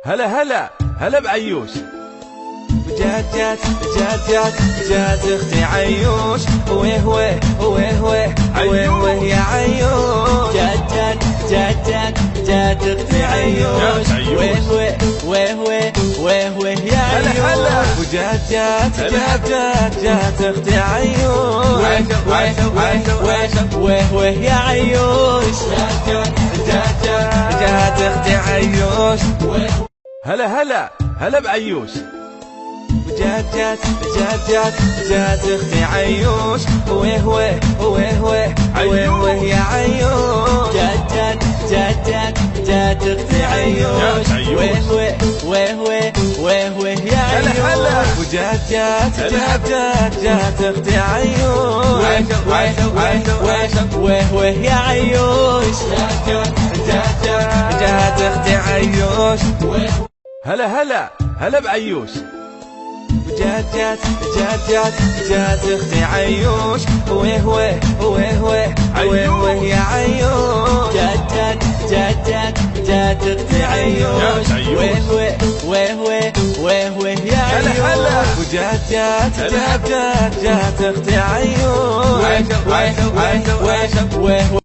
هلا هلا هلا بعيوش. جات اختي عيوش، ويه ويه ويه ويه ويه ويه يا عيوش. جات اختي عيوش، ويه ويه ويه ويه ويه ويه يا عيوش. وجات اختي عيوش، ويه ويه يا عيوش. جات اختي عيوش. هلا هلا هلا بعيوش. جات اختي عيوش، ويه ويه ويه ويه ويه ويه يا عيوش. جات اختي عيوش، ويه ويه ويه ويه ويه ويه يا عيوش. وجات اختي عيوش، ويه ويه يا عيوش. جات اختي عيوش. هلا هلا هلا بعيوش. جات اختي عيوش، ويه ويه ويه ويه ويه ويه يا عيوش. جات اختي عيوش، ويه ويه ويه ويه ويه ويه يا عيوش. وجات اختي عيوش، ويه ويه